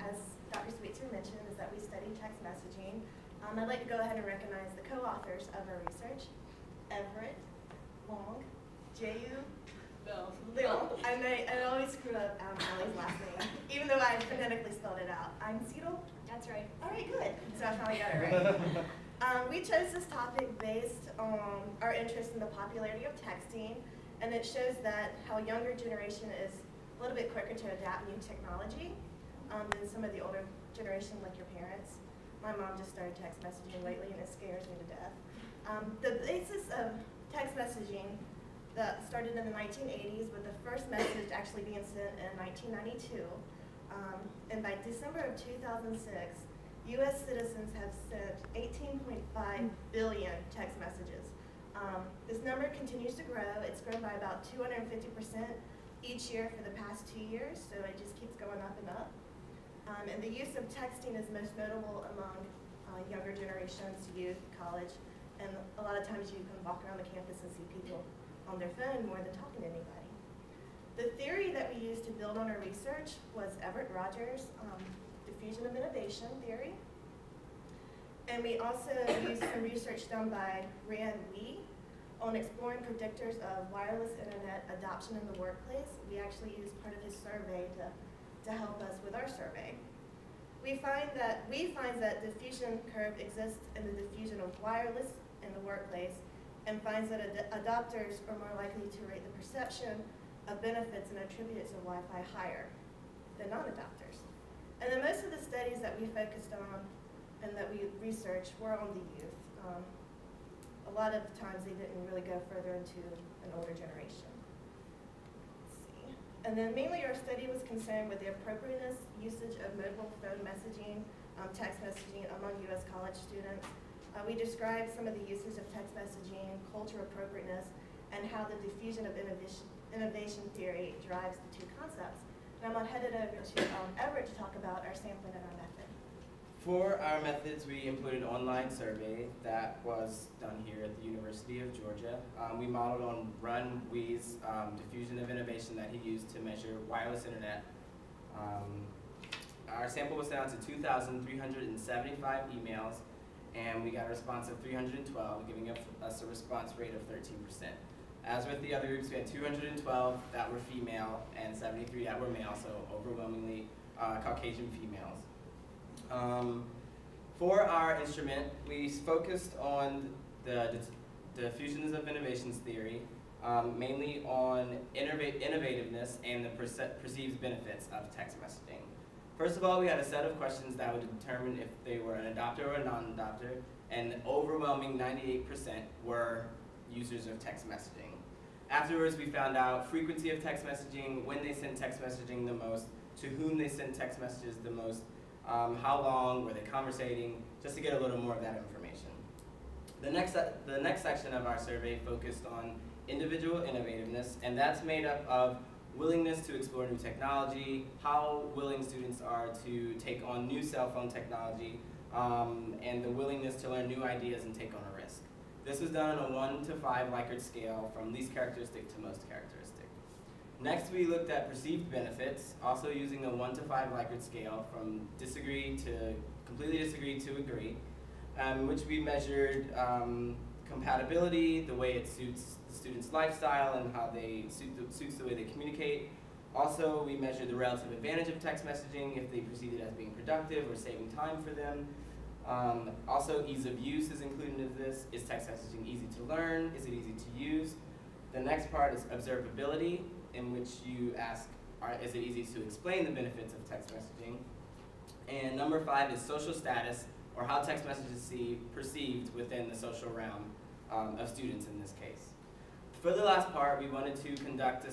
as Dr. Sweetser mentioned, is that we study text messaging. I'd like to go ahead and recognize the co-authors of our research, Everett Long, Jieyu Liang, and I always screw up Allie's last name, even though I phonetically spelled it out. Einsiedel? That's right. All right, good. So I finally got it right. We chose this topic based on our interest in the popularity of texting, and it shows that how younger generation is a little bit quicker to adapt new technology than some of the older generation, like your parents. My mom just started text messaging lately, and it scares me to death. The basis of text messaging that started in the 1980s, with the first message actually being sent in 1992. And by December of 2006, U.S. citizens have sent 18.5 billion text messages. This number continues to grow. It's grown by about 250% each year for the past 2 years, so it just keeps going up and up. And the use of texting is most notable among younger generations, youth, college, and a lot of times you can walk around the campus and see people on their phone more than talking to anybody. The theory that we used to build on our research was Everett Rogers' diffusion of innovation theory. And we also used some research done by Ran Wee on exploring predictors of wireless internet adoption in the workplace. We actually used part of his survey to help us with our survey. We find that diffusion curve exists in the diffusion of wireless in the workplace, and finds that adopters are more likely to rate the perception of benefits and attribute it to Wi-Fi higher than non-adopters. And then most of the studies that we focused on and that we researched were on the youth. A lot of times they didn't really go further into an older generation. Let's see. And then mainly our study was concerned with the appropriateness usage of mobile phone messaging, text messaging among U.S. college students. We described some of the uses of text messaging, culture appropriateness, and how the diffusion of innovation theory drives the two concepts. And I'm headed over to Everett to talk about our sampling and our method. For our methods, we employed an online survey that was done here at the University of Georgia. We modeled on Ran Wee's diffusion of innovation that he used to measure wireless internet. Our sample was sent out to 2,375 emails, and we got a response of 312, giving us a response rate of 13%. As with the other groups, we had 212 that were female and 73 that were male, so overwhelmingly Caucasian females. For our instrument, we focused on the diffusions of innovations theory, mainly on innovativeness and the perceived benefits of text messaging. First of all, we had a set of questions that would determine if they were an adopter or a non-adopter, and the overwhelming 98% were users of text messaging. Afterwards, we found out frequency of text messaging, when they sent text messaging the most, to whom they sent text messages the most, how long were they conversating, just to get a little more of that information. The next section of our survey focused on individual innovativeness, and that's made up of willingness to explore new technology, how willing students are to take on new cell phone technology, and the willingness to learn new ideas and take on a risk. This was done on a 1 to 5 Likert scale, from least characteristic to most characteristic. Next, we looked at perceived benefits, also using a 1 to 5 Likert scale, from disagree to completely disagree to agree, which we measured compatibility, the way it suits the student's lifestyle and how they suits the way they communicate. Also, we measured the relative advantage of text messaging, if they perceive it as being productive or saving time for them. Also, ease of use is included in this. Is text messaging easy to learn? Is it easy to use? The next part is observability, in which you ask, is it easy to explain the benefits of text messaging? And number 5 is social status, or how text messages are perceived within the social realm of students in this case. For the last part, we wanted to conduct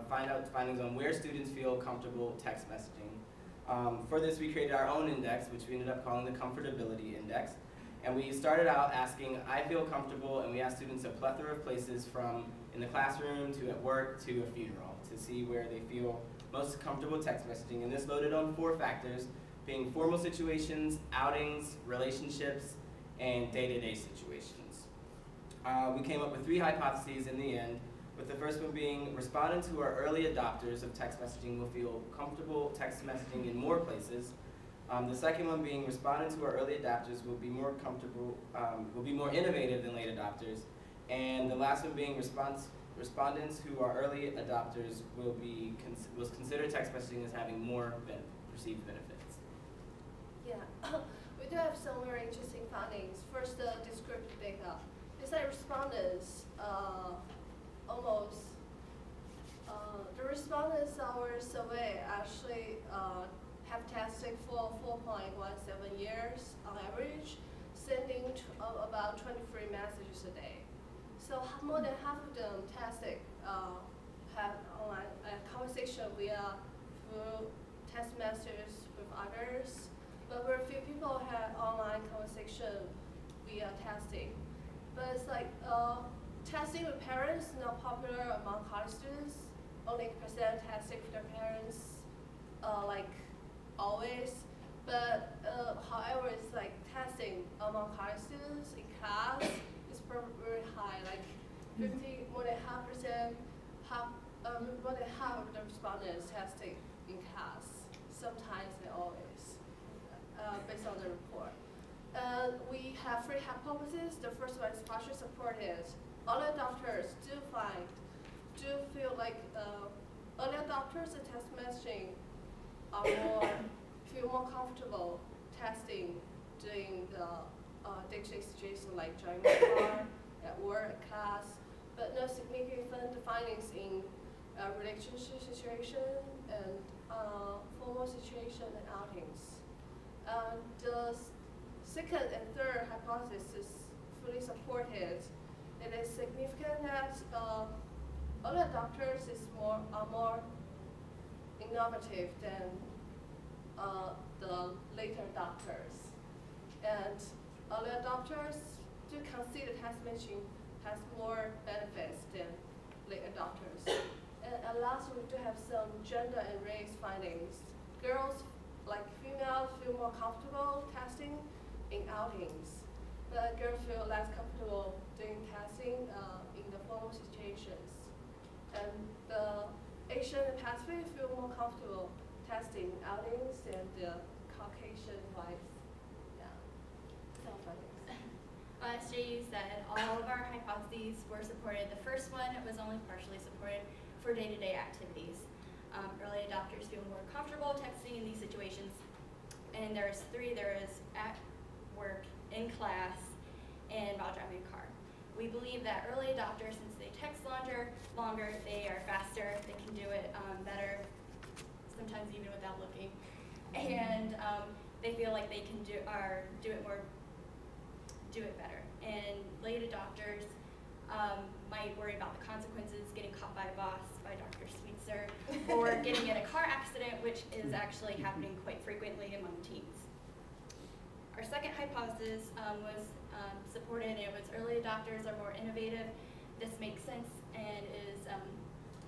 find out findings on where students feel comfortable text messaging. For this, we created our own index, which we ended up calling the Comfortability Index. And we started out asking, I feel comfortable, and we asked students a plethora of places, from in the classroom to at work to a funeral, to see where they feel most comfortable text messaging. And this loaded on 4 factors, being formal situations, outings, relationships, and day-to-day situations. We came up with 3 hypotheses in the end. with the first one being respondents who are early adopters of text messaging will feel comfortable text messaging in more places. The second one being respondents who are early adopters will be more comfortable, will be more innovative than late adopters. And the last one being respondents who are early adopters will consider text messaging as having more perceived benefits. Yeah, we do have some very interesting findings. First, the descriptive data. It's like respondents, the respondents in our survey actually have tested for 4.17 years on average, sending about 23 messages a day. So more than half of them tested have online conversation through text messages with others, but very few people had online conversation via texting. But it's like texting with parents not popular among college students. Only percent texting with their parents, like always. But however, it's like texting among college students in class is very high, like 50, more than half of the respondents texting in class, sometimes and always, based on the report. We have three hypotheses. The first one is partially supported. Early adopters do feel like early adopters of text messaging feel more comfortable texting during the day-to-day situation like driving the car, at work, at class, but no significant findings in relationship situation and formal situation and outings. The second and third hypothesis is fully supported. It is significant that early adopters are more innovative than the later adopters. And early adopters do consider text messaging has more benefits than late adopters. And last, we do have some gender and race findings. Girls, like females, feel more comfortable texting in outings. But girls feel less comfortable doing texting in the formal situations. And the Asian and Pacific feel more comfortable texting in outings than the Caucasian whites. Yeah, some findings. As Jieyu said, all of our hypotheses were supported. The first one was only partially supported for day-to-day activities. Early adopters feel more comfortable texting in these situations. And there's three. There is at work, in class, and while driving a car. We believe that early adopters, since they text longer, they are faster, they can do it better, sometimes even without looking. And they feel like they can do it better. And late adopters might worry about the consequences, getting caught by a boss, by Dr. Sweetser, or getting in a car accident, which is actually happening quite frequently among teens. Our second hypothesis was supported. It was early adopters are more innovative. This makes sense and is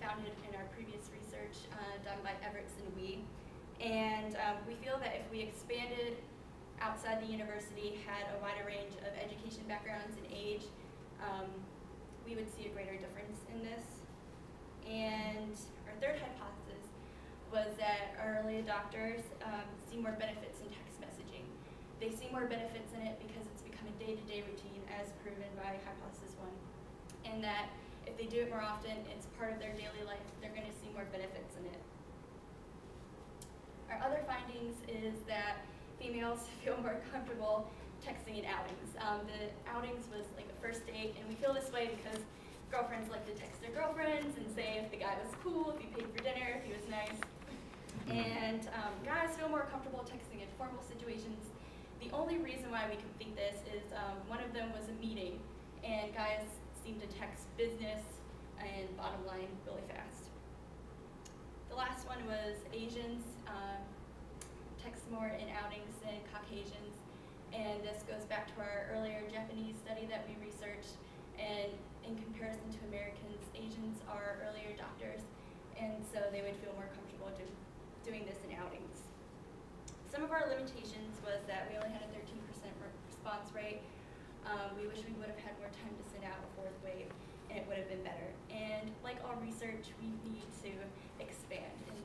founded in our previous research done by Everett Long. And we feel that if we expanded outside the university, had a wider range of education backgrounds and age, we would see a greater difference in this. And our third hypothesis was that early adopters see more benefits in text messaging. They see more benefits in it because it's become a day-to-day routine as proven by hypothesis 1. And that if they do it more often, it's part of their daily life, they're going to see more benefits in it. Our other findings is that females feel more comfortable texting in outings. The outings was like a first date, and we feel this way because girlfriends like to text their girlfriends and say if the guy was cool, if he paid for dinner, if he was nice. And guys feel more comfortable texting in formal situations. The only reason why we can think this is one of them was a meeting, and guys seem to text business and bottom line really fast. The last one was Asians text more in outings than Caucasians, and this goes back to our earlier Japanese study that we researched, and in comparison to Americans, Asians are earlier adopters, and so they would feel more comfortable doing this in outings. Some of our limitations was that we only had a 13% response rate. We wish we would have had more time to send out a fourth wave. and it would have been better. And like all research, we need to expand and